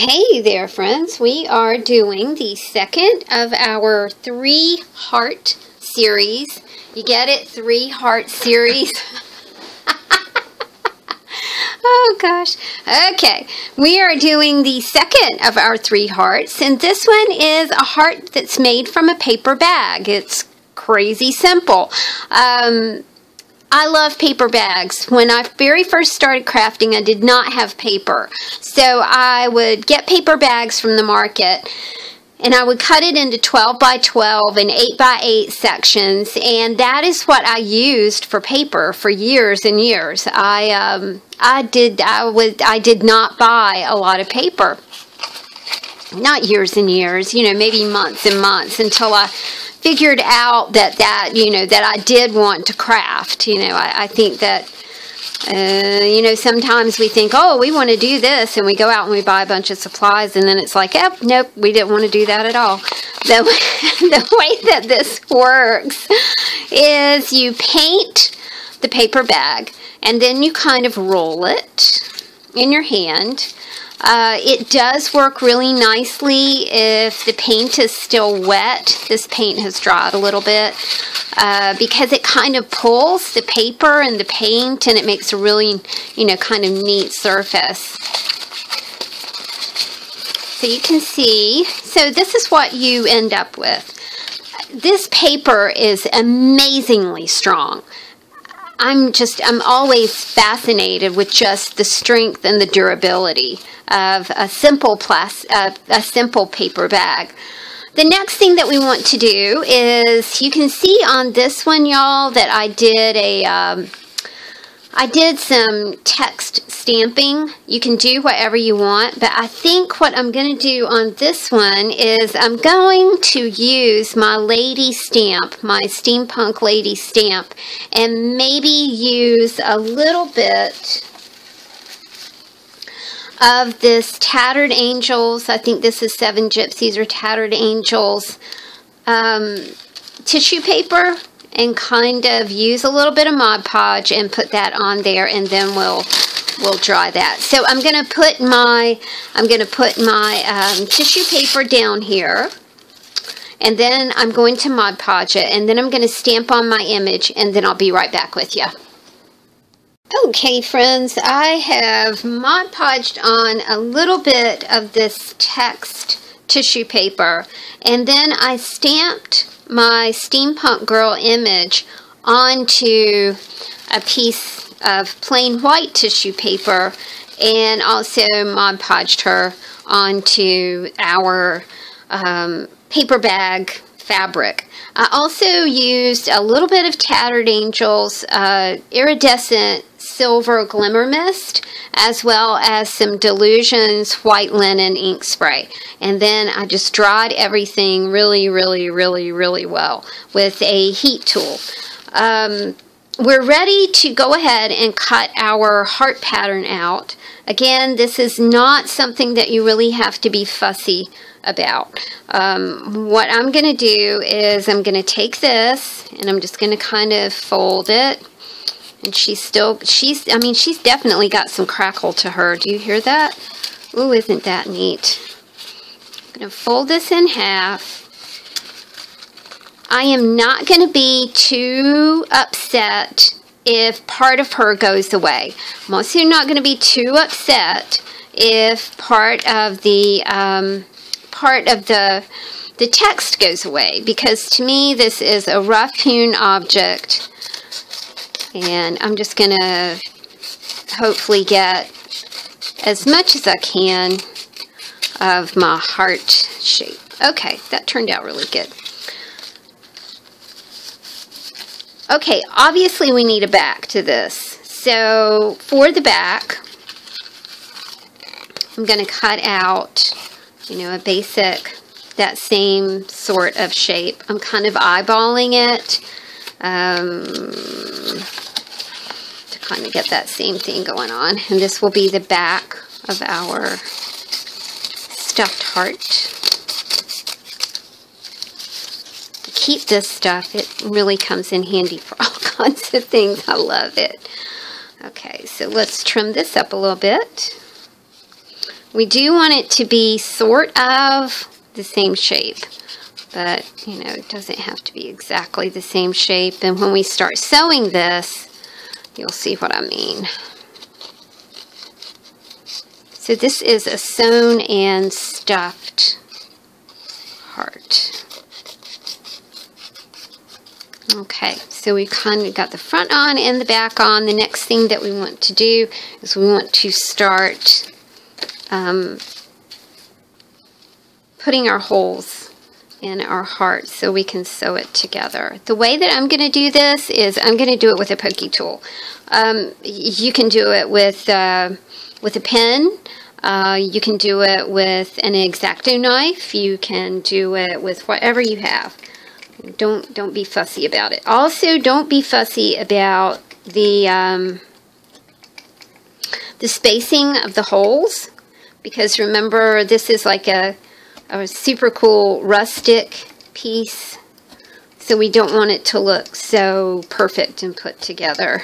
Hey there, friends. We are doing the second of our 3-heart series. You get it? 3-heart series. Oh gosh. Okay. We are doing the second of our 3 hearts, and this one is a heart that's made from a paper bag. It's crazy simple. I love paper bags. When I very first started crafting, I did not have paper. So I would get paper bags from the market, and I would cut it into 12 by 12 and 8 by 8 sections, and that is what I used for paper for years and years. I did not buy a lot of paper. Not years and years, maybe months and months until I figured out that I did want to craft. I think that, sometimes we think, oh, we want to do this, and we go out and we buy a bunch of supplies, and then it's like, oh, nope, we didn't want to do that at all. The way that this works is you paint the paper bag, and then you kind of roll it in your hand. It does work really nicely if the paint is still wet. This paint has dried a little bit because it kind of pulls the paper and the paint, and it makes a really, kind of neat surface. So you can see, so this is what you end up with. This paper is amazingly strong. I'm always fascinated with just the strength and the durability of a simple paper bag. The next thing that we want to do is, you can see on this one, y'all, that I did some text stamping. You can do whatever you want, but I think what I'm going to do on this one is I'm going to use my lady stamp, my steampunk lady stamp, and maybe use a little bit of this Tattered Angels. I think this is 7 Gypsies or Tattered Angels tissue paper, and kind of use a little bit of Mod Podge and put that on there, and then we'll dry that. So I'm gonna put my tissue paper down here, and then I'm going to Mod Podge it, and then I'm going to stamp on my image, and then I'll be right back with you. Okay, friends, I have Mod Podged on a little bit of this text tissue paper, and then I stamped my steampunk girl image onto a piece of plain white tissue paper, and also Mod Podged her onto our paper bag fabric. I also used a little bit of Tattered Angels iridescent silver glimmer mist, as well as some Delusions white linen ink spray, and then I just dried everything really well with a heat tool. We're ready to go ahead and cut our heart pattern out. Again, this is not something that you really have to be fussy about. What I'm going to do is I'm going to take this, and I'm just going to kind of fold it. And she's definitely got some crackle to her. Do you hear that? Ooh, isn't that neat? I'm going to fold this in half. I am not going to be too upset if part of her goes away. I'm also not going to be too upset if part of the text goes away, because to me this is a rough hewn object, and I'm just going to hopefully get as much as I can of my heart shape. Okay, that turned out really good. Okay, obviously we need a back to this. So for the back, I'm going to cut out, a basic, that same sort of shape. I'm kind of eyeballing it to kind of get that same thing going on. And this will be the back of our stuffed heart. To keep this stuff, it really comes in handy for all kinds of things. I love it. Okay, so let's trim this up a little bit. We do want it to be sort of the same shape, but, you know, it doesn't have to be exactly the same shape. And when we start sewing this, you'll see what I mean. So this is a sewn and stuffed heart. Okay, so we kind of got the front on and the back on. The next thing that we want to do is we want to start putting our holes in our heart so we can sew it together. The way that I'm going to do this is I'm going to do it with a pokey tool. You can do it with a pen. You can do it with an X-Acto knife. You can do it with whatever you have. Don't be fussy about it. Also, don't be fussy about the spacing of the holes, because remember, this is like a super cool rustic piece, so we don't want it to look so perfect and put together.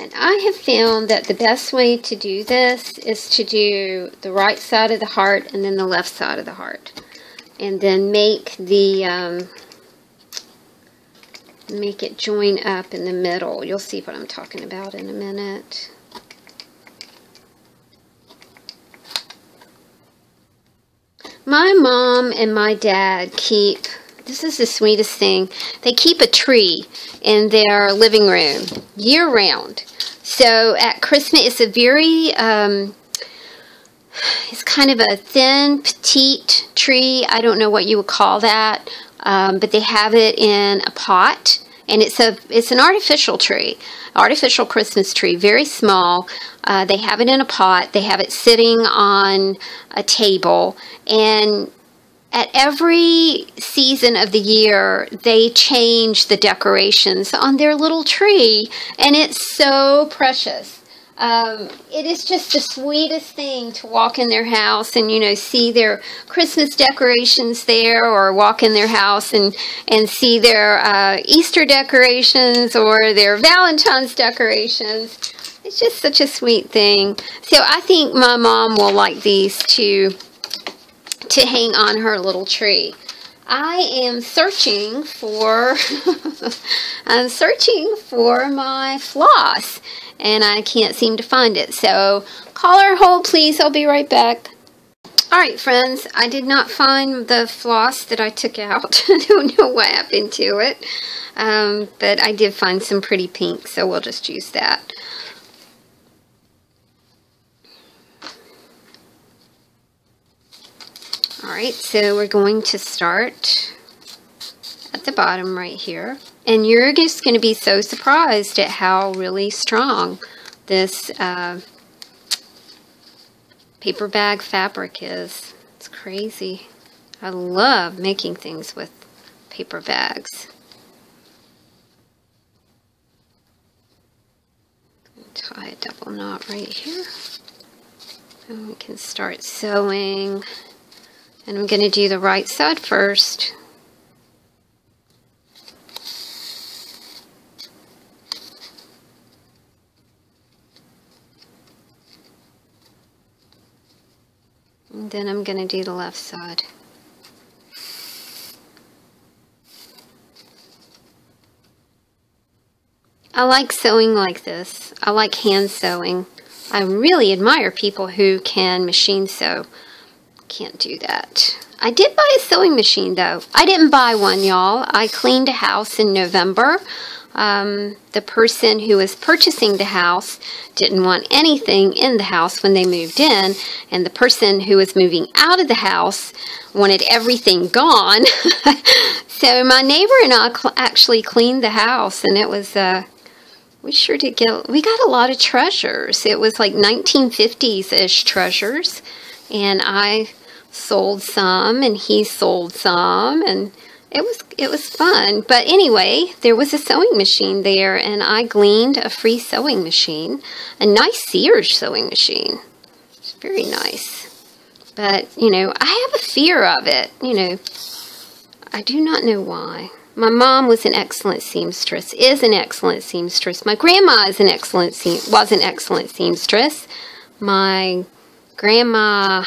And I have found that the best way to do this is to do the right side of the heart and then the left side of the heart. And then make it join up in the middle. You'll see what I'm talking about in a minute. My mom and my dad keep, this is the sweetest thing, they keep a tree in their living room year round. So at Christmas, it's a very, it's kind of a thin, petite tree. I don't know what you would call that, but they have it in a pot, and it's an artificial tree, artificial Christmas tree, very small. They have it in a pot. They have it sitting on a table, and at every season of the year, they change the decorations on their little tree, and it's so precious. It is just the sweetest thing to walk in their house and, you know, see their Christmas decorations there, or walk in their house and see their Easter decorations or their Valentine's decorations. It's just such a sweet thing. So I think my mom will like these to hang on her little tree. I am searching for I'm searching for my floss, and I can't seem to find it. So call or hold, please. I'll be right back. Alright, friends, I did not find the floss that I took out. I don't know what happened to it. But I did find some pretty pink, so we'll just use that. Alright, so we're going to start at the bottom right here. And you're just going to be so surprised at how really strong this paper bag fabric is. It's crazy. I love making things with paper bags. Tie a double knot right here. And we can start sewing. And I'm going to do the right side first. And then I'm going to do the left side. I like sewing like this. I like hand sewing. I really admire people who can machine sew. Can't do that. I did buy a sewing machine though. I didn't buy one, y'all. I cleaned a house in November. The person who was purchasing the house didn't want anything in the house when they moved in, and the person who was moving out of the house wanted everything gone. So my neighbor and I actually cleaned the house, and it was we sure did we got a lot of treasures. It was like 1950s-ish treasures, and I sold some and he sold some, and it was fun. But anyway, there was a sewing machine there, and I gleaned a free sewing machine, a nice Sears sewing machine. It's very nice. But, you know, I have a fear of it, you know. I do not know why. My mom was an excellent seamstress, is an excellent seamstress. My grandma is was an excellent seamstress. My grandma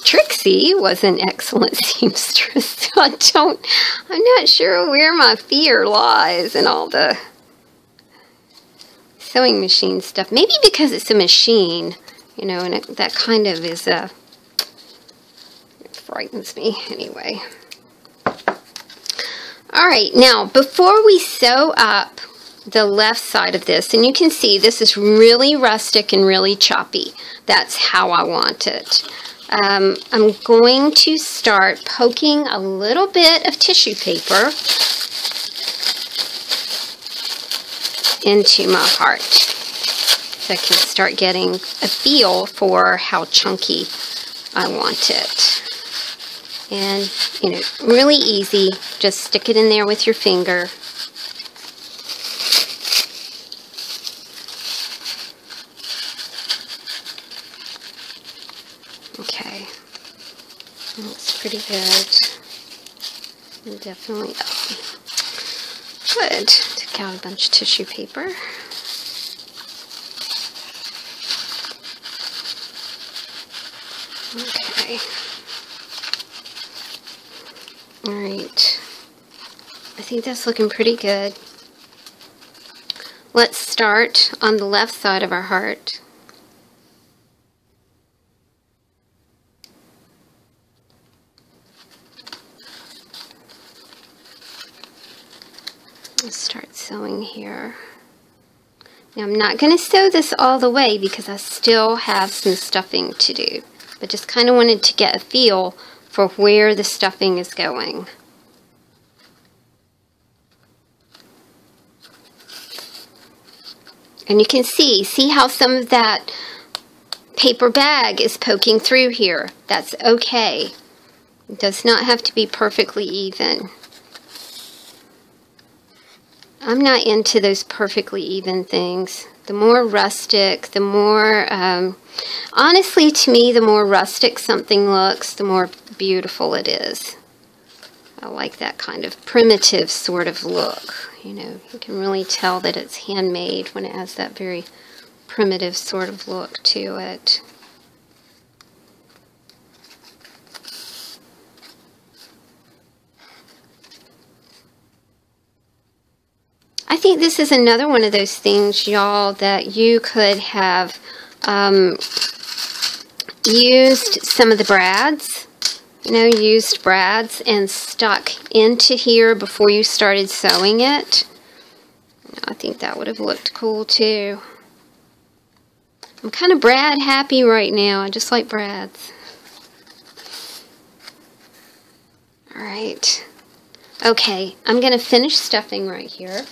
Trixie was an excellent seamstress. So I'm not sure where my fear lies in all the sewing machine stuff. Maybe because it's a machine, you know, and that kind of is it frightens me anyway. Alright, now before we sew up the left side of this, and you can see this is really rustic and really choppy. That's how I want it. I'm going to start poking a little bit of tissue paper into my heart so I can start getting a feel for how chunky I want it. And, you know, really easy. Just stick it in there with your finger. Okay. Looks pretty good. And definitely good. Took out a bunch of tissue paper. Okay. Alright, I think that's looking pretty good. Let's start on the left side of our heart. Let's start sewing here. Now I'm not going to sew this all the way because I still have some stuffing to do, but just kind of wanted to get a feel for where the stuffing is going. And you can see how some of that paper bag is poking through here. That's okay. It does not have to be perfectly even. I'm not into those perfectly even things. The more rustic, the more, honestly to me, the more rustic something looks, the more beautiful it is. I like that kind of primitive sort of look. You know, you can really tell that it's handmade when it has that very primitive sort of look to it. I think this is another one of those things, y'all, that you could have used some of the brads, you know, used brads and stuck into here before you started sewing it. I think that would have looked cool too. I'm kind of brad happy right now. I just like brads. Alright. Okay, I'm going to finish stuffing right here.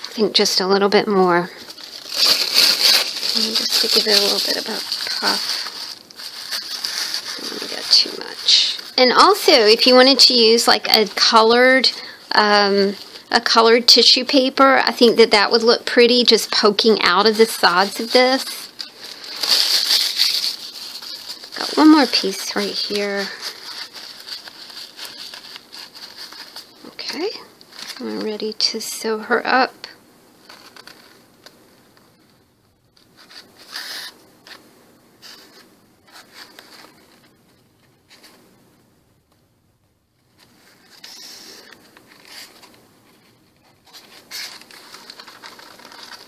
I think just a little bit more. Just to give it a little bit of a puff. Don't want to get too much. And also, if you wanted to use like a colored tissue paper, I think that would look pretty, just poking out of the sides of this. Got one more piece right here. Okay, I'm ready to sew her up.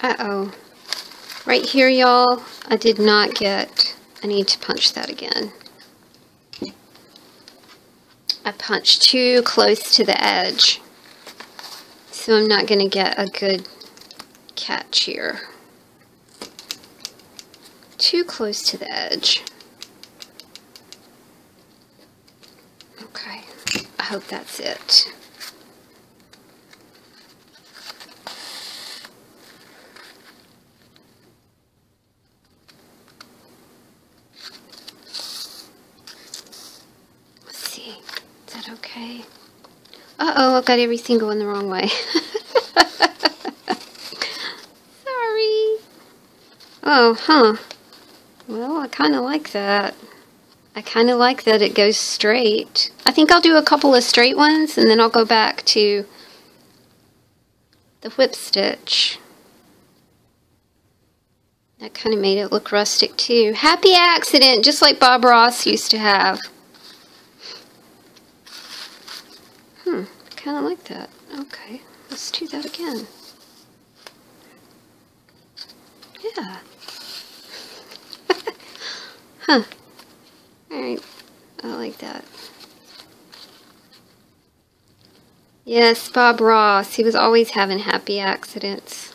Uh-oh. Right here, y'all, I did not get, I need to punch that again. I punched too close to the edge, so I'm not going to get a good catch here. Too close to the edge. Okay, I hope that's it. Okay. Uh-oh, I've got everything going the wrong way. Sorry. Oh, huh. Well, I kind of like that. I kind of like that it goes straight. I think I'll do a couple of straight ones, and then I'll go back to the whip stitch. That kind of made it look rustic too. Happy accident, just like Bob Ross used to have. I kind of like that. Okay, let's do that again. Yeah. Huh. Alright, I like that. Yes, Bob Ross, he was always having happy accidents.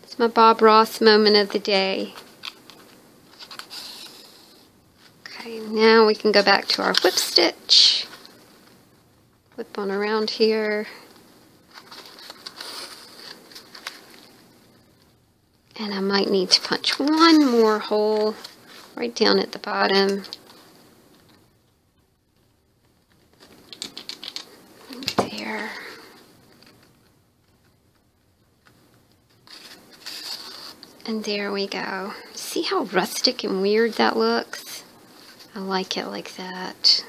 It's my Bob Ross moment of the day. Okay, now we can go back to our whip stitch. Whip on around here. And I might need to punch one more hole right down at the bottom. There. And there we go. See how rustic and weird that looks? I like it like that.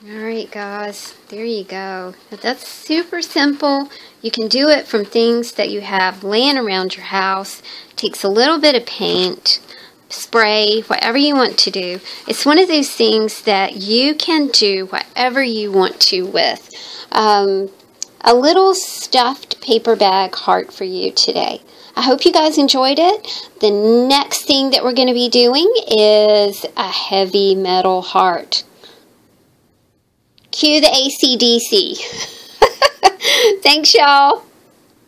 Alright guys, there you go. That's super simple. You can do it from things that you have laying around your house. Takes a little bit of paint, spray, whatever you want to do. It's one of those things that you can do whatever you want to with. A little stuffed paper bag heart for you today. I hope you guys enjoyed it. The next thing that we're going to be doing is a heavy metal heart. Cue the AC/DC. Thanks, y'all.